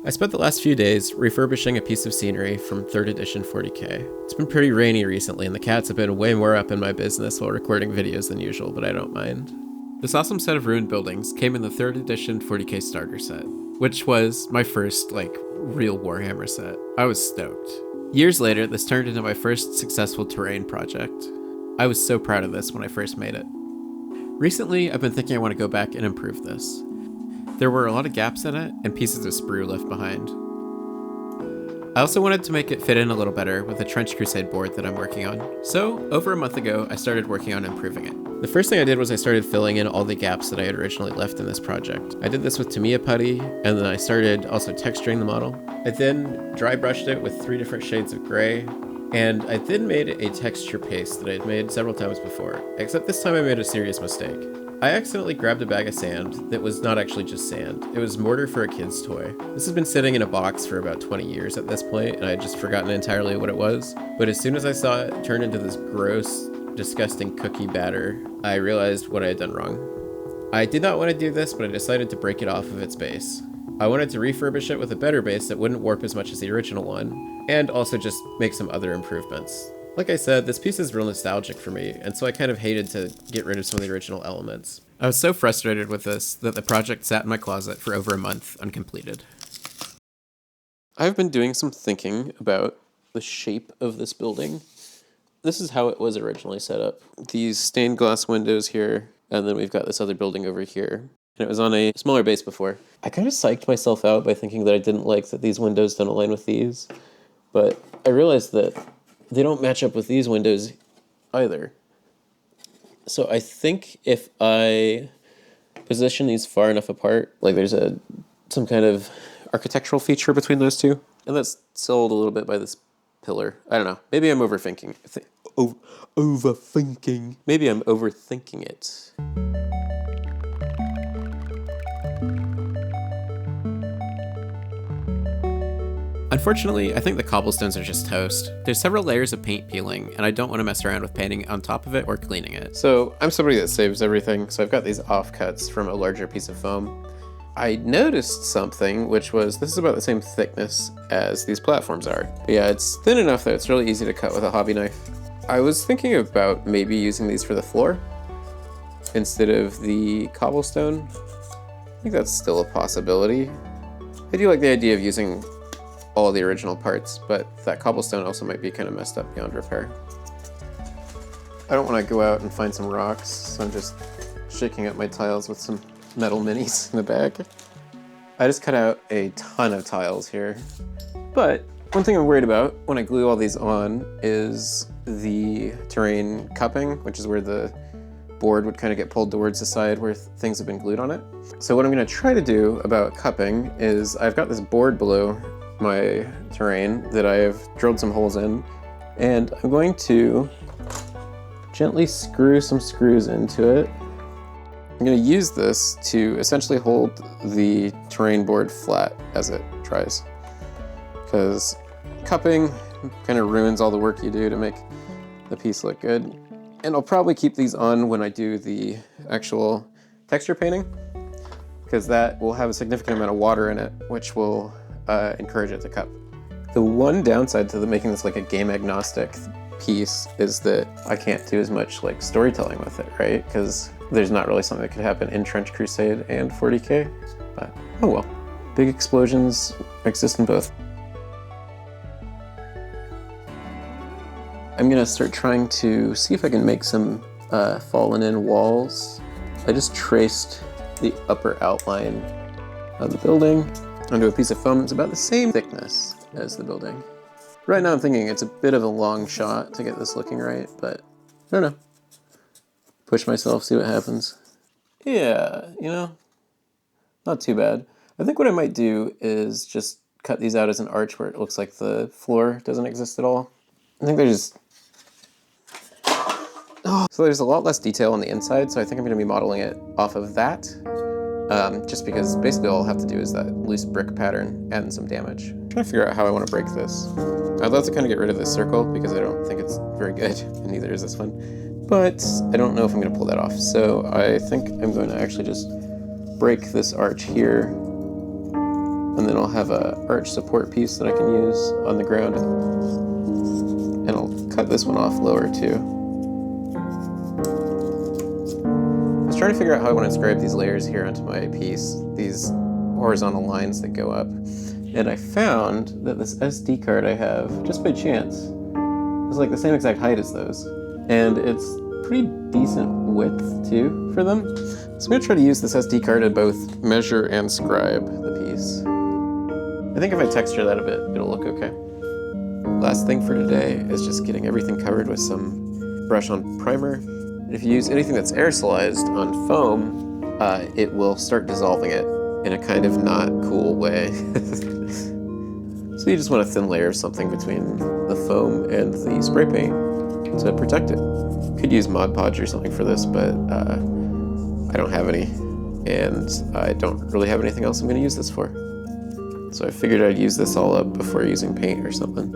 I spent the last few days refurbishing a piece of scenery from 3rd edition 40k. It's been pretty rainy recently and the cats have been way more up in my business while recording videos than usual, but I don't mind. This awesome set of ruined buildings came in the 3rd edition 40k starter set, which was my first, real Warhammer set. I was stoked. Years later, this turned into my first successful terrain project. I was so proud of this when I first made it. Recently, I've been thinking I want to go back and improve this. There were a lot of gaps in it and pieces of sprue left behind. I also wanted to make it fit in a little better with a Trench Crusade board that I'm working on. So, over a month ago, I started working on improving it. The first thing I did was I started filling in all the gaps that I had originally left in this project. I did this with Tamiya putty, and then I started also texturing the model. I then dry brushed it with 3 different shades of gray, and I then made a texture paste that I had made several times before, except this time I made a serious mistake. I accidentally grabbed a bag of sand that was not actually just sand. It was mortar for a kid's toy. This has been sitting in a box for about 20 years at this point, and I had just forgotten entirely what it was. But as soon as I saw it turn into this gross, disgusting cookie batter, I realized what I had done wrong. I did not want to do this, but I decided to break it off of its base. I wanted to refurbish it with a better base that wouldn't warp as much as the original one, and also just make some other improvements. Like I said, this piece is real nostalgic for me, and so I kind of hated to get rid of some of the original elements. I was so frustrated with this that the project sat in my closet for over a month uncompleted. I've been doing some thinking about the shape of this building. This is how it was originally set up. These stained glass windows here, and then we've got this other building over here. And it was on a smaller base before. I kind of psyched myself out by thinking that I didn't like that these windows don't align with these, but I realized that they don't match up with these windows either. So I think if I position these far enough apart, like there's some kind of architectural feature between those two, and that's sold a little bit by this pillar. I don't know. Maybe I'm overthinking. Overthinking. Maybe I'm overthinking it. Unfortunately, I think the cobblestones are just toast. There's several layers of paint peeling, and I don't want to mess around with painting on top of it or cleaning it. So I'm somebody that saves everything, so I've got these offcuts from a larger piece of foam. I noticed something, which was this is about the same thickness as these platforms are. But yeah, it's thin enough that it's really easy to cut with a hobby knife. I was thinking about maybe using these for the floor instead of the cobblestone. I think that's still a possibility. I do like the idea of using all the original parts, but that cobblestone also might be kind of messed up beyond repair. I don't want to go out and find some rocks, so I'm just shaking up my tiles with some metal minis in the bag. I just cut out a ton of tiles here, but one thing I'm worried about when I glue all these on is the terrain cupping, which is where the board would kind of get pulled towards the side where things have been glued on it. So what I'm going to try to do about cupping is I've got this board below my terrain that I have drilled some holes in, and I'm going to gently screw some screws into it. I'm going to use this to essentially hold the terrain board flat as it dries, because cupping kind of ruins all the work you do to make the piece look good. And I'll probably keep these on when I do the actual texture painting, because that will have a significant amount of water in it, which will encourage it to cup. The one downside to making this like a game agnostic piece is that I can't do as much like storytelling with it, right? Because there's not really something that could happen in Trench Crusade and 40k, but oh well. Big explosions exist in both. I'm gonna start trying to see if I can make some fallen in walls. I just traced the upper outline of the building onto a piece of foam. It's about the same thickness as the building. Right now I'm thinking it's a bit of a long shot to get this looking right, but I don't know. Push myself, see what happens. Yeah, not too bad. I think what I might do is just cut these out as an arch where it looks like the floor doesn't exist at all. I think there's so there's a lot less detail on the inside, so I think I'm going to be modeling it off of that. Just because basically all I'll have to do is that loose brick pattern and some damage. I'm trying to figure out how I want to break this. I'd love to kind of get rid of this circle because I don't think it's very good, and neither is this one. But I don't know if I'm going to pull that off, so I think I'm going to actually just break this arch here And then I'll have a arch support piece that I can use on the ground. And I'll cut this one off lower too. I was trying to figure out how I want to inscribe these layers here onto my piece, these horizontal lines that go up. And I found that this SD card I have, just by chance, is like the same exact height as those. And it's pretty decent width too for them. So I'm gonna try to use this SD card to both measure and scribe the piece. I think if I texture that a bit, it'll look okay. Last thing for today is just getting everything covered with some brush on primer. And if you use anything that's aerosolized on foam, it will start dissolving it in a kind of not cool way. So you just want a thin layer of something between the foam and the spray paint to protect it. Could use Mod Podge or something for this, but I don't have any, and I don't really have anything else I'm going to use this for. So I figured I'd use this all up before using paint or something.